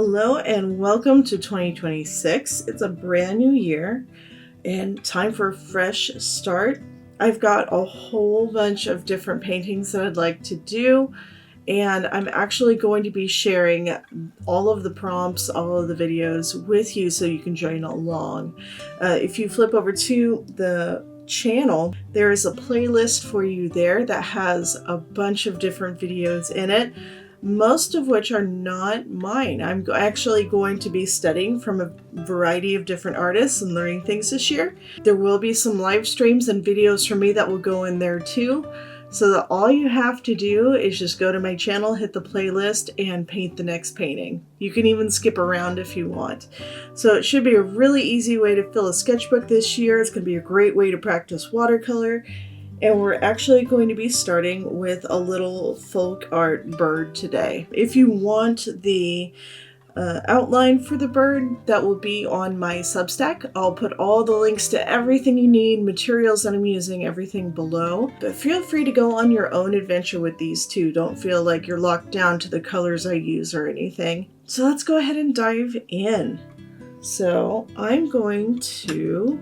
Hello and welcome to 2026. It's a brand new year and time for a fresh start. I've got a whole bunch of different paintings that I'd like to do, and I'm actually going to be sharing all of the prompts, all of the videos with you so you can join along. If you flip over to the channel, there is a playlist for you there that has a bunch of different videos in it, most of which are not mine. I'm actually going to be studying from a variety of different artists and learning things this year. There will be some live streams and videos from me that will go in there too, so that all you have to do is just go to my channel, hit the playlist, and paint the next painting. You can even skip around if you want. So it should be a really easy way to fill a sketchbook this year. It's going to be a great way to practice watercolor. And we're actually going to be starting with a little folk art bird today. If you want the outline for the bird, that will be on my Substack. I'll put all the links to everything you need, materials that I'm using, everything below. But feel free to go on your own adventure with these too. Don't feel like you're locked down to the colors I use or anything. So let's go ahead and dive in. So I'm going to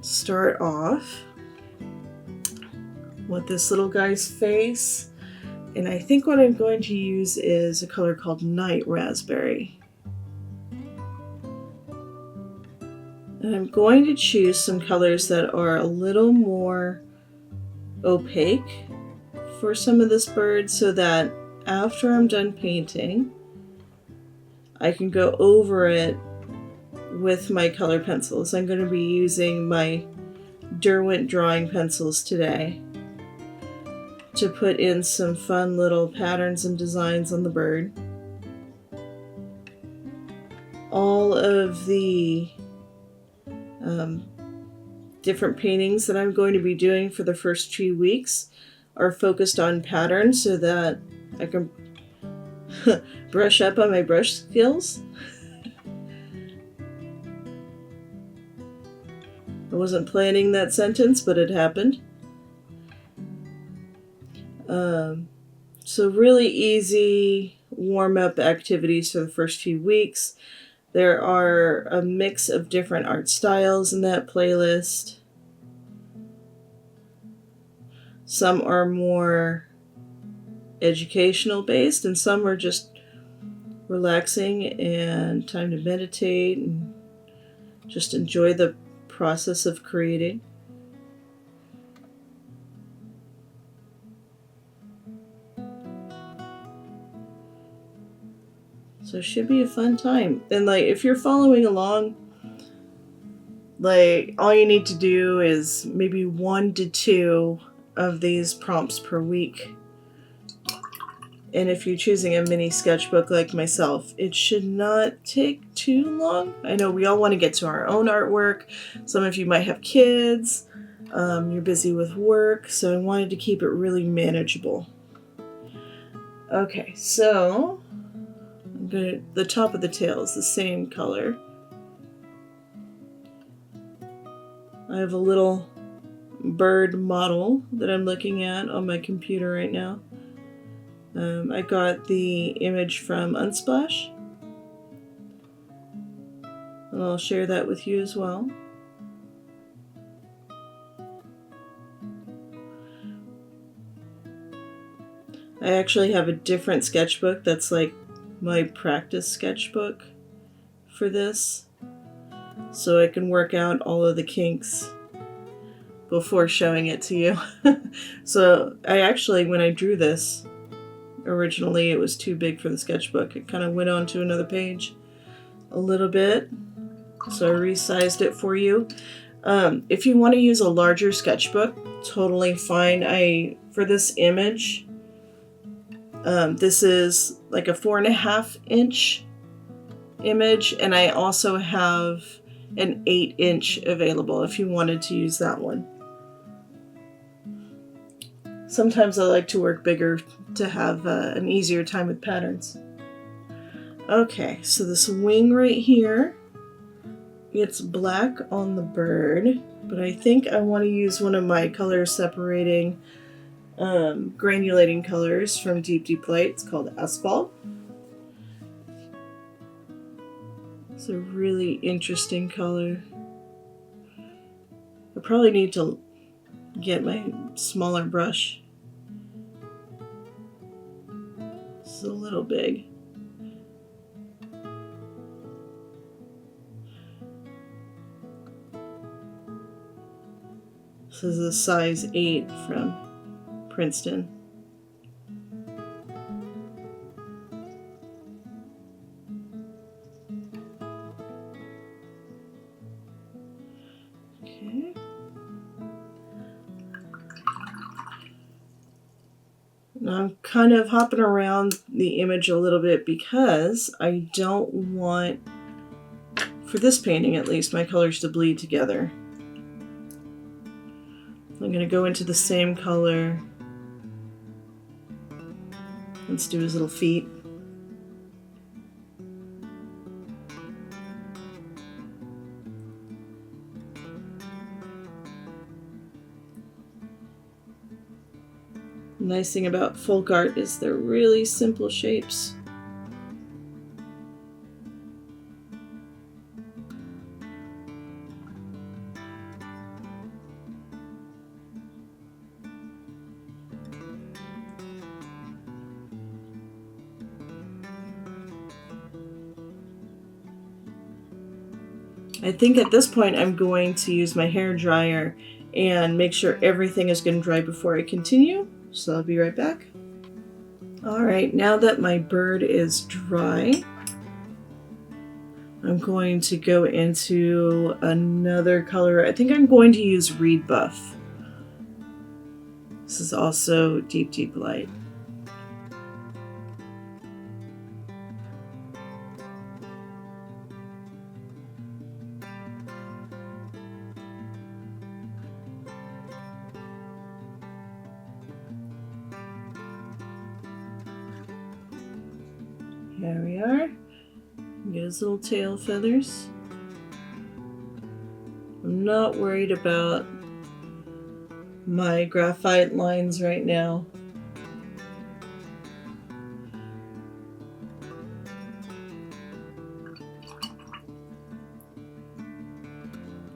start off with this little guy's face, and I think what I'm going to use is a color called Night Raspberry. And I'm going to choose some colors that are a little more opaque for some of this bird so that after I'm done painting, I can go over it with my color pencils. I'm going to be using my Derwent drawing pencils today to put in some fun little patterns and designs on the bird. All of the different paintings that I'm going to be doing for the first 2 weeks are focused on patterns so that I can brush up on my brush skills. I wasn't planning that sentence, but it happened. So really easy warm-up activities for the first few weeks. There are a mix of different art styles in that playlist. Some are more educational based and some are just relaxing and time to meditate and just enjoy the process of creating. So it should be a fun time. And if you're following along, all you need to do is maybe 1 to 2 of these prompts per week. And if you're choosing a mini sketchbook like myself, it should not take too long. I know we all want to get to our own artwork. Some of you might have kids. You're busy with work, so I wanted to keep it really manageable. Okay, so the top of the tail is the same color. I have a little bird model that I'm looking at on my computer right now. I got the image from Unsplash, and I'll share that with you as well. I actually have a different sketchbook that's like my practice sketchbook for this, so I can work out all of the kinks before showing it to you. So I actually, when I drew this, originally it was too big for the sketchbook. It kind of went on to another page a little bit, so I resized it for you. If you want to use a larger sketchbook, totally fine. For this image, this is like a 4.5 inch image, and I also have an 8 inch available if you wanted to use that one. Sometimes I like to work bigger to have an easier time with patterns. Okay, so this wing right here, it's black on the bird, but I think I want to use one of my color separating granulating colors from Deep Deep Light. It's called Asphalt. It's a really interesting color. I probably need to get my smaller brush. This is a little big. This is a size 8 from Princeton. Okay. Now I'm kind of hopping around the image a little bit because I don't want, for this painting at least, my colors to bleed together. I'm going to go into the same color. Let's do his little feet. The nice thing about folk art is they're really simple shapes. I think at this point I'm going to use my hair dryer and make sure everything is going to dry before I continue. So I'll be right back. Alright, now that my bird is dry, I'm going to go into another color. I think I'm going to use Reed Buff. This is also Deep Deep Light. There we are. Get his little tail feathers. I'm not worried about my graphite lines right now.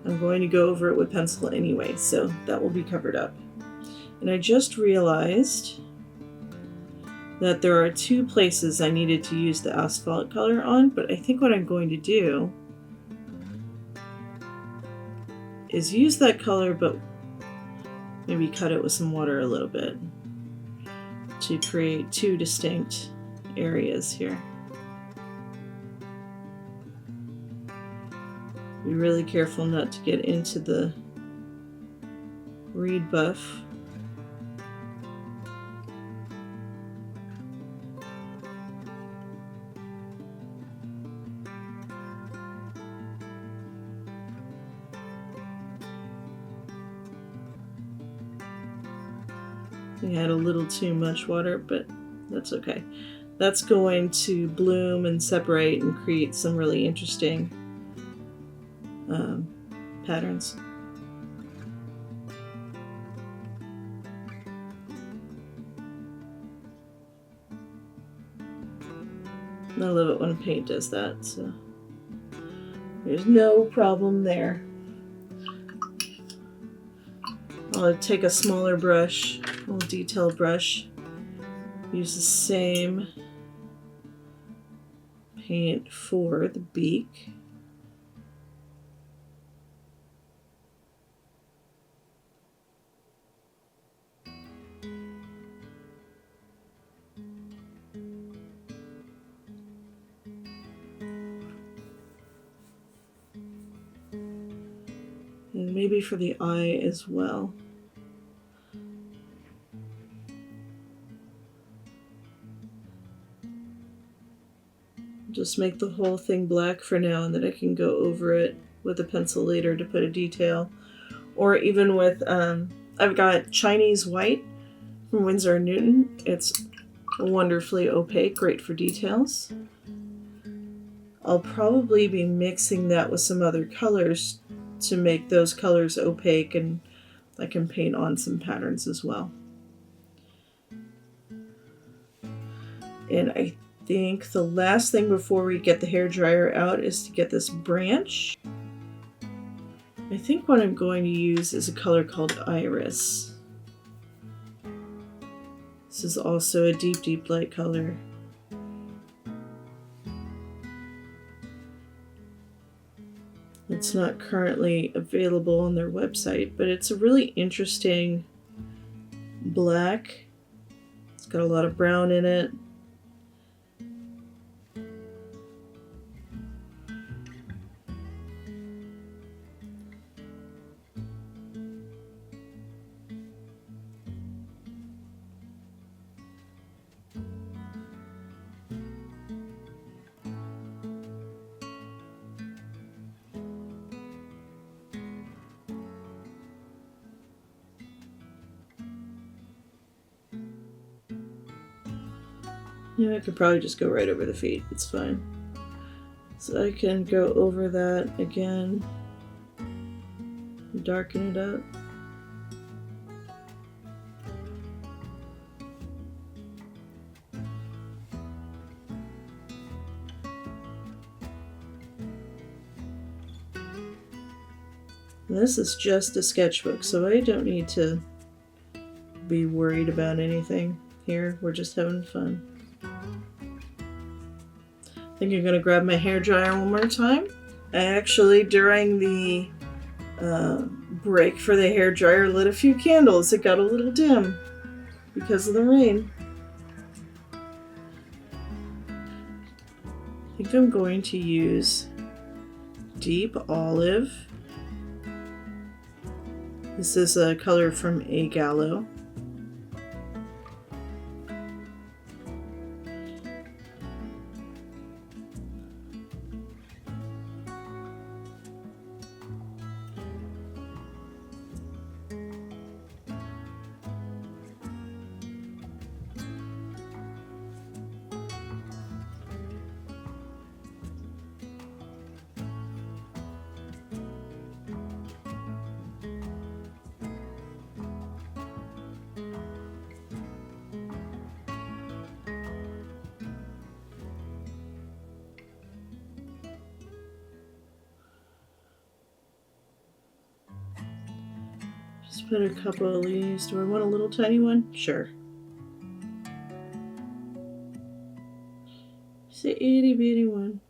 I'm going to go over it with pencil anyway, so that will be covered up. And I just realized that there are 2 places I needed to use the asphalt color on, but I think what I'm going to do is use that color, but maybe cut it with some water a little bit to create 2 distinct areas here. Be really careful not to get into the Reed Buff. I had a little too much water, but that's okay. That's going to bloom and separate and create some really interesting patterns. I love it when paint does that, so there's no problem there. I'll take a smaller brush, a little detail brush, use the same paint for the beak. And maybe for the eye as well. Just make the whole thing black for now, and then I can go over it with a pencil later to put a detail. Or even with, I've got Chinese white from Winsor & Newton. It's wonderfully opaque, great for details. I'll probably be mixing that with some other colors to make those colors opaque, and I can paint on some patterns as well. And I think the last thing before we get the hairdryer out is to get this branch. I think what I'm going to use is a color called Iris. This is also a deep, deep light color. It's not currently available on their website, but it's a really interesting black. It's got a lot of brown in it. Yeah, I could probably just go right over the feet. It's fine. So I can go over that again, darken it up. This is just a sketchbook, so I don't need to be worried about anything here. We're just having fun. I think I'm going to grab my hairdryer one more time. I actually, during the break for the hairdryer, lit a few candles. It got a little dim because of the rain. I think I'm going to use Deep Olive. This is a color from A Gallo. Just put a couple of these. Do I want a little tiny one? Sure. It's an itty bitty one.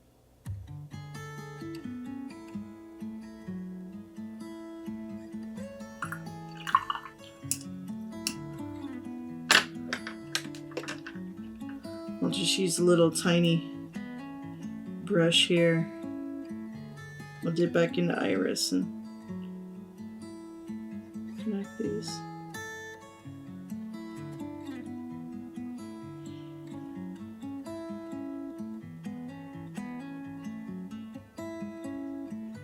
I'll just use a little tiny brush here. I'll dip back into Iris and connect these.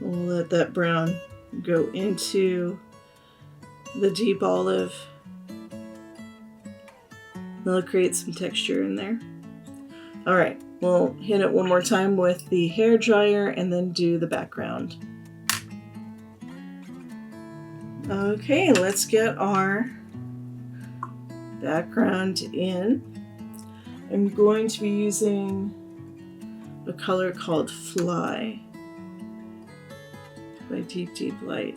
We'll let that brown go into the deep olive. That'll create some texture in there. All right, we'll hit it one more time with the hairdryer and then do the background. Okay, let's get our background in. I'm going to be using a color called Fly by Deep Deep Light.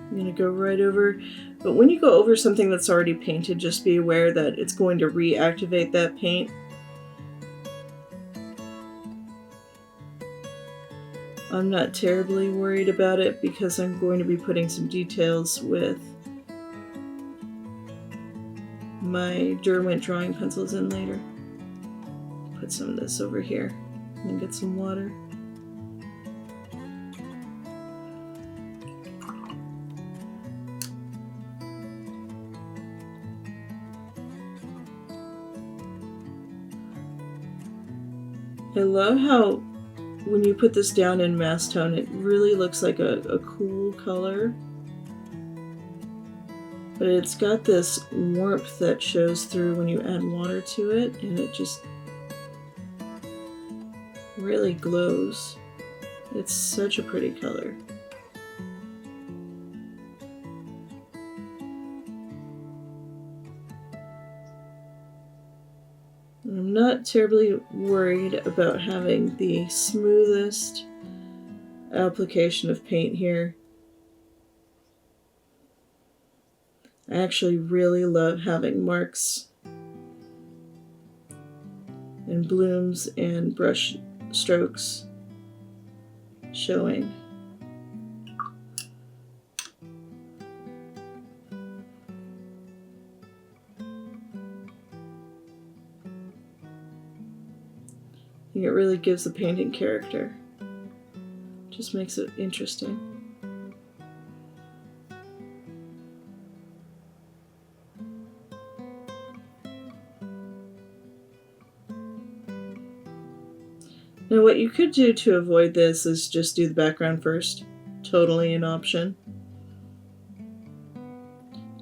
I'm going to go right over, but when you go over something that's already painted, just be aware that it's going to reactivate that paint. I'm not terribly worried about it because I'm going to be putting some details with my Derwent drawing pencils in later. Put some of this over here and then get some water. I love how when you put this down in mass tone, it really looks like a cool color. But it's got this warmth that shows through when you add water to it, and it just really glows. It's such a pretty color. I'm not terribly worried about having the smoothest application of paint here. I actually really love having marks and blooms and brush strokes showing. I think it really gives the painting character. Just makes it interesting. Now what you could do to avoid this is just do the background first. Totally an option.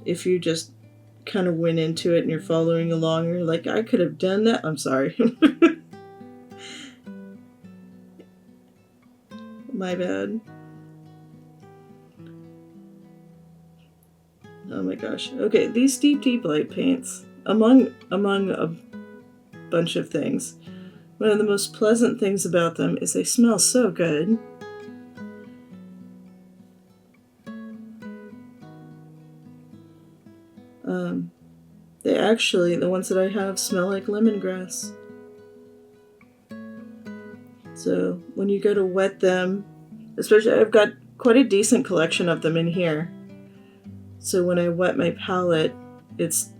If you just kind of went into it and you're following along, you're like, I could have done that. I'm sorry. My bad. Oh my gosh. Okay, these deep light paints, among a bunch of things, one of the most pleasant things about them is they smell so good. They actually, the ones that I have, smell like lemongrass. So when you go to wet them, especially I've got quite a decent collection of them in here. So when I wet my palette, it's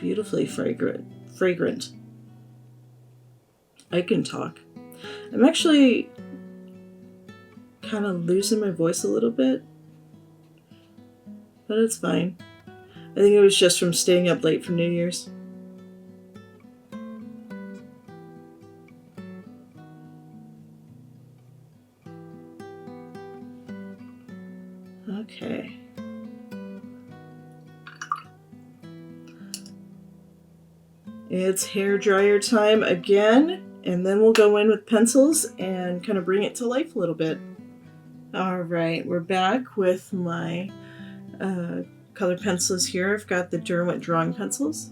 beautifully fragrant. I can talk. I'm actually kind of losing my voice a little bit, but it's fine. I think it was just from staying up late for New Year's. Okay. It's hair dryer time again, and then we'll go in with pencils and kind of bring it to life a little bit. All right, we're back with my colored pencils here. I've got the Derwent drawing pencils.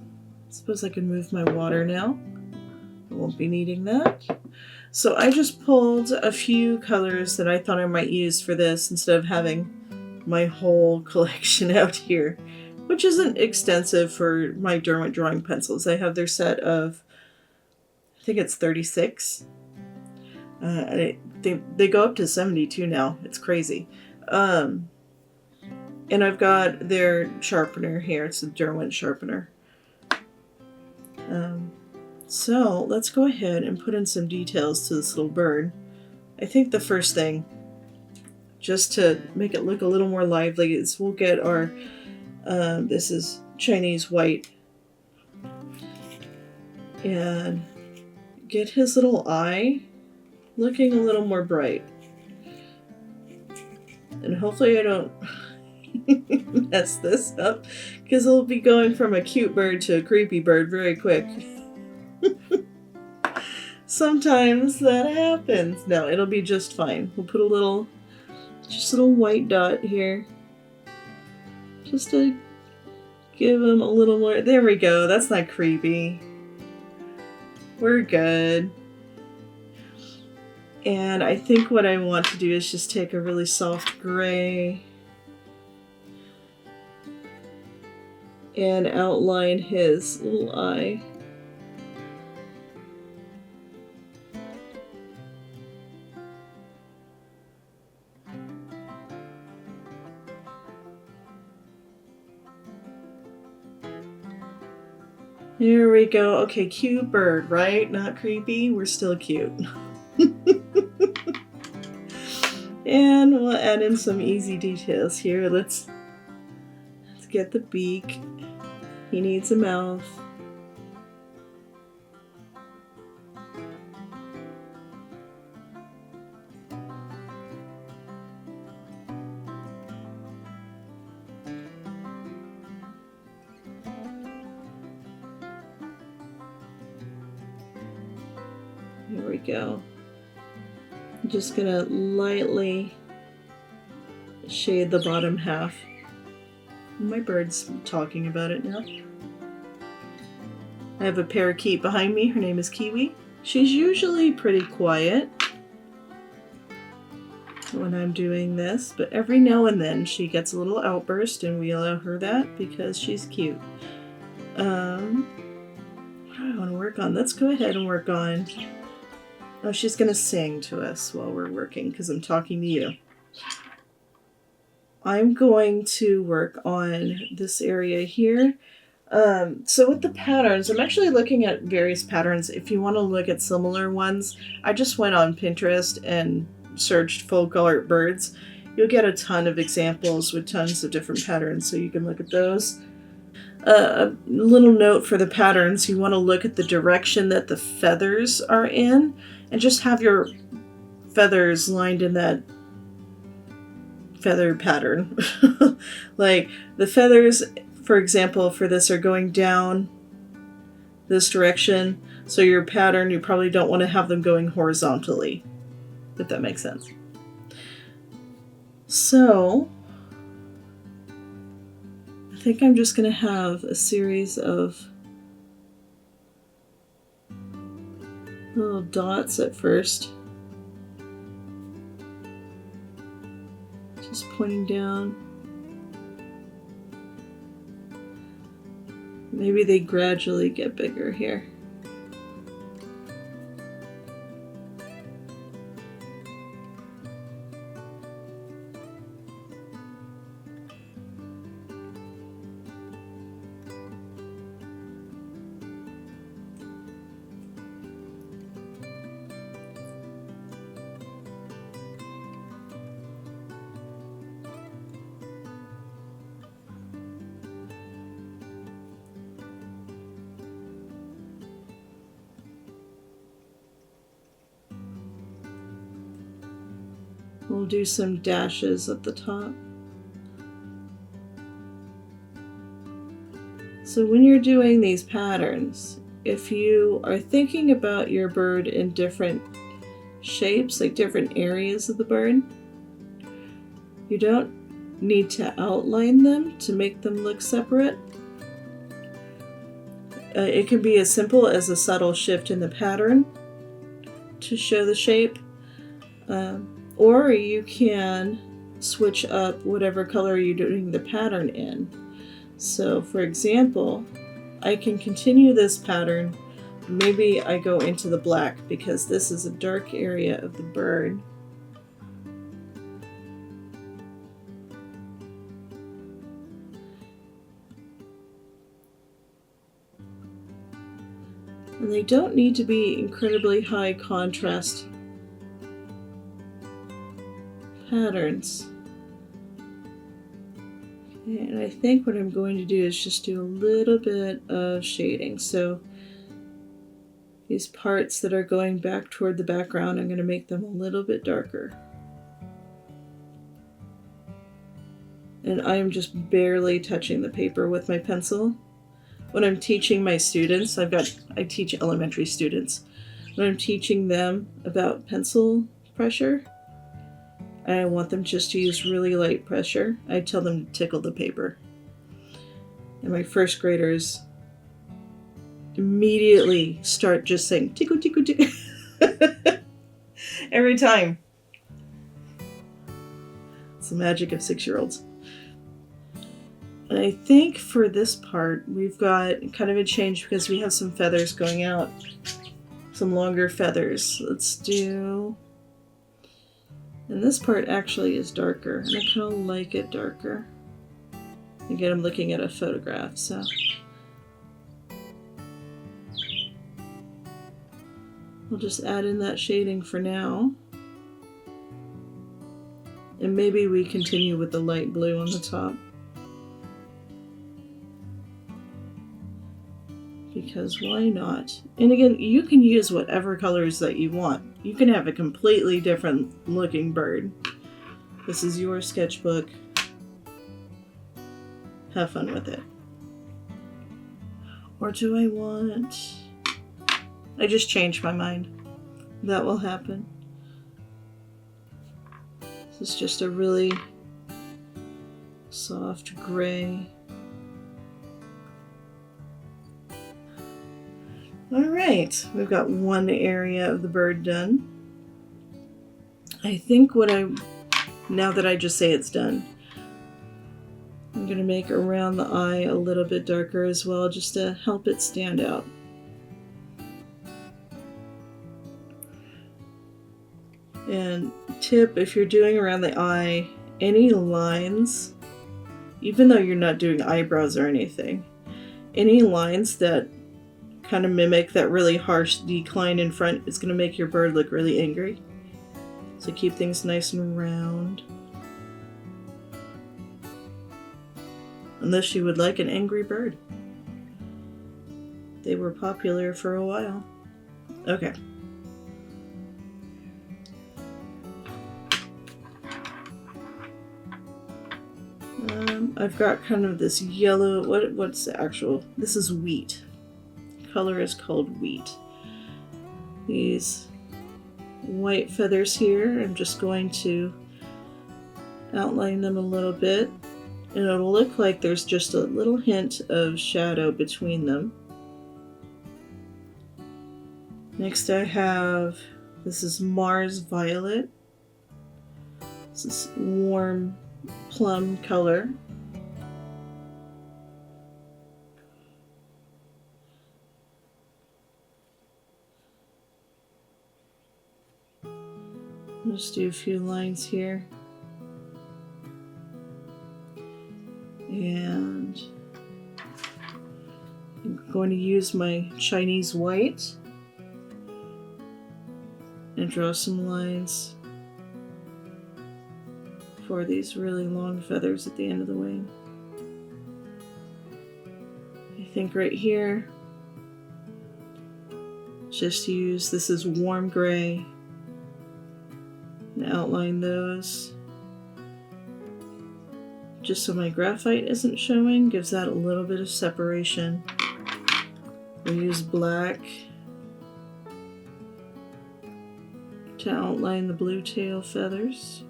I suppose I can move my water now. I won't be needing that. So I just pulled a few colors that I thought I might use for this instead of having my whole collection out here, which isn't extensive for my Derwent drawing pencils. I have their set of, I think it's 36. They go up to 72 now. It's crazy. And I've got their sharpener here. It's a Derwent sharpener. So let's go ahead and put in some details to this little bird. I think the first thing, just to make it look a little more lively, is we'll get our, this is Chinese white, and get his little eye looking a little more bright. And hopefully I don't mess this up, because it'll be going from a cute bird to a creepy bird very quick. Sometimes that happens. No, it'll be just fine. We'll put just a little white dot here, just to give him a little more. There we go. That's not creepy. We're good. And I think what I want to do is just take a really soft gray and outline his little eye. There we go. Okay, cute bird, right? Not creepy. We're still cute. And we'll add in some easy details here. Let's get the beak. He needs a mouth. Here we go. I'm just gonna lightly shade the bottom half. My bird's talking about it now. I have a parakeet behind me. Her name is Kiwi. She's usually pretty quiet when I'm doing this, but every now and then she gets a little outburst, and we allow her that because she's cute. What do I want to work on? Let's go ahead and work on... Oh, she's going to sing to us while we're working because I'm talking to you. I'm going to work on this area here. So with the patterns, I'm actually looking at various patterns. If you want to look at similar ones, I just went on Pinterest and searched full color birds. You'll get a ton of examples with tons of different patterns, so you can look at those. A little note for the patterns, you want to look at the direction that the feathers are in and just have your feathers lined in that feather pattern. Like the feathers, for example, for this are going down this direction, so your pattern, you probably don't want to have them going horizontally, if that makes sense. So I think I'm just going to have a series of little dots at first, just pointing down. Maybe they gradually get bigger here. We'll do some dashes at the top. So when you're doing these patterns, if you are thinking about your bird in different shapes, like different areas of the bird, you don't need to outline them to make them look separate. It can be as simple as a subtle shift in the pattern to show the shape. Or you can switch up whatever color you're doing the pattern in. So for example, I can continue this pattern. Maybe I go into the black because this is a dark area of the bird. And they don't need to be incredibly high contrast patterns. Okay, and I think what I'm going to do is just do a little bit of shading. So these parts that are going back toward the background, I'm going to make them a little bit darker. And I am just barely touching the paper with my pencil. When I'm teaching my students, I teach elementary students. When I'm teaching them about pencil pressure, I want them just to use really light pressure. I tell them to tickle the paper. And my first graders immediately start just saying, tickle, tickle, tickle. Every time. It's the magic of 6-year-olds. And I think for this part, we've got kind of a change because we have some feathers going out. Some longer feathers. Let's do... And this part actually is darker, and I kind of like it darker. Again, I'm looking at a photograph, so. We'll just add in that shading for now. And maybe we continue with the light blue on the top. Because why not? And again, you can use whatever colors that you want. You can have a completely different looking bird. This is your sketchbook. Have fun with it. Or do I want... I just changed my mind. that will happen. This is just a really soft gray. All right, we've got one area of the bird done. I think now that I just say it's done, I'm going to make around the eye a little bit darker as well, just to help it stand out. And tip, if you're doing around the eye, any lines, even though you're not doing eyebrows or anything, any lines that kind of mimic that really harsh decline in front is going to make your bird look really angry. So keep things nice and round. Unless you would like an angry bird. They were popular for a while. Okay. I've got kind of this yellow, what's the actual, this is wheat. Color is called wheat. These white feathers here, I'm just going to outline them a little bit, and it'll look like there's just a little hint of shadow between them. Next I have, this is Mars Violet. This is warm plum color. I'll just do a few lines here. And I'm going to use my Chinese white and draw some lines for these really long feathers at the end of the wing. I think right here, just use, this is warm gray, and outline those. Just so my graphite isn't showing, gives that a little bit of separation. We'll use black to outline the blue tail feathers.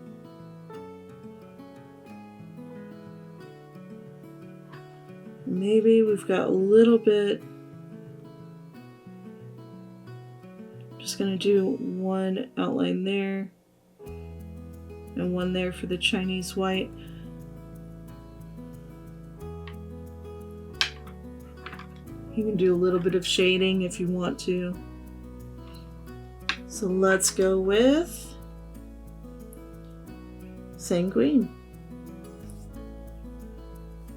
Maybe we've got a little bit, just going to do one outline there and one there for the Chinese white. You can do a little bit of shading if you want to. So let's go with Sanguine.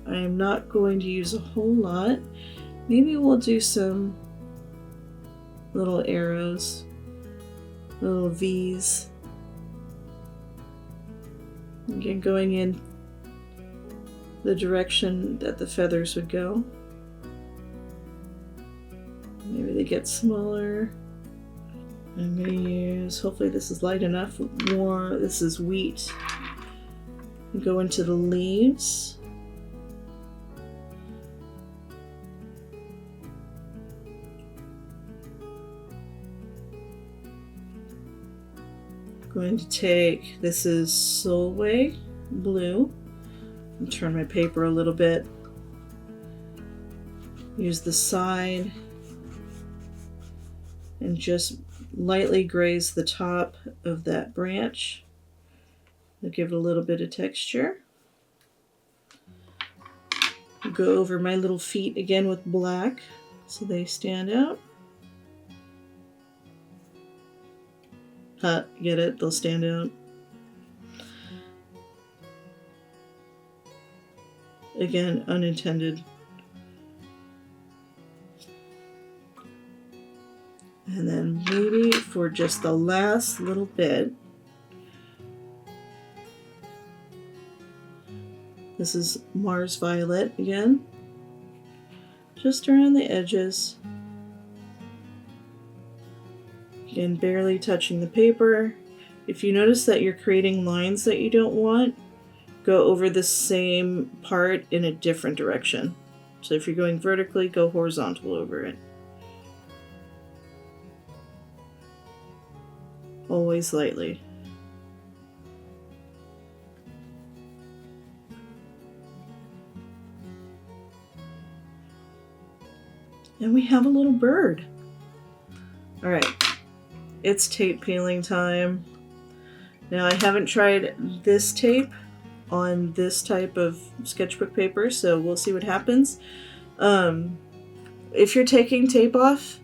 I am not going to use a whole lot. Maybe we'll do some little arrows, little V's. Again, going in the direction that the feathers would go. Maybe they get smaller. I'm going to use, hopefully this is light enough, more, this is wheat. Go into the leaves. Going to take, this is Solway blue, and turn my paper a little bit. Use the side and just lightly graze the top of that branch. I'll give it a little bit of texture. Go over my little feet again with black so they stand out. Get it? They'll stand out. Again, unintended. And then maybe for just the last little bit, this is Mars Violet again, just around the edges. Again, barely touching the paper. If you notice that you're creating lines that you don't want, go over the same part in a different direction. So if you're going vertically, go horizontal over it. always lightly. And we have a little bird. All right, it's tape peeling time. Now I haven't tried this tape on this type of sketchbook paper, so we'll see what happens. If you're taking tape off,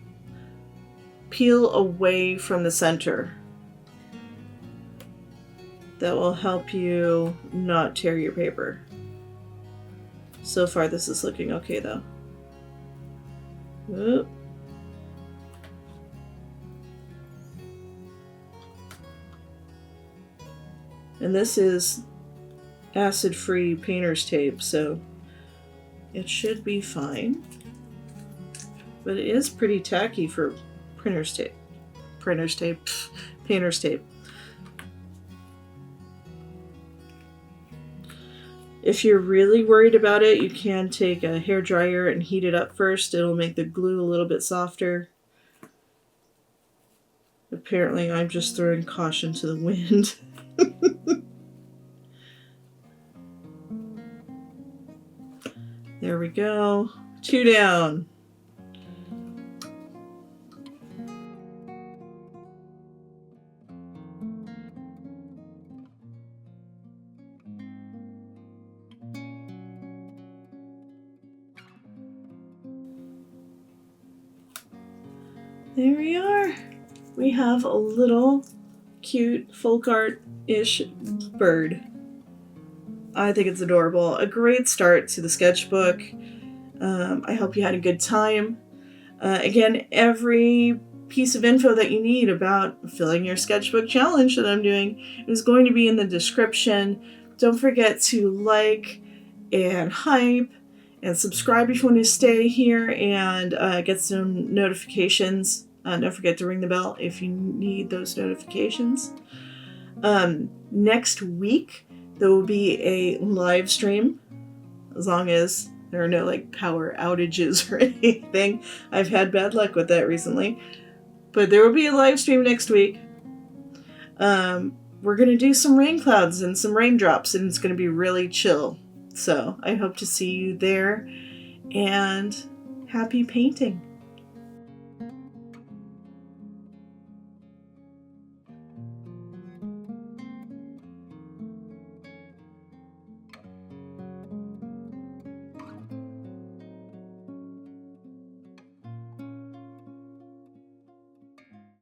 peel away from the center. That will help you not tear your paper. So far this is looking okay though. Oop. And this is acid-free painter's tape, so it should be fine. But it is pretty tacky for printer's tape. Painter's tape. If you're really worried about it, you can take a hairdryer and heat it up first. It'll make the glue a little bit softer. Apparently, I'm just throwing caution to the wind. There we go. 2 down. There we are. We have a little cute folk art-ish bird. I think it's adorable. A great start to the sketchbook. I hope you had a good time. Again, every piece of info that you need about filling your sketchbook challenge that I'm doing is going to be in the description. Don't forget to like and hype and subscribe if you want to stay here and get some notifications. Don't forget to ring the bell if you need those notifications. Next week, there will be a live stream, as long as there are no power outages or anything. I've had bad luck with that recently. But there will be a live stream next week. We're going to do some rain clouds and some raindrops, and it's going to be really chill. So I hope to see you there, and happy painting.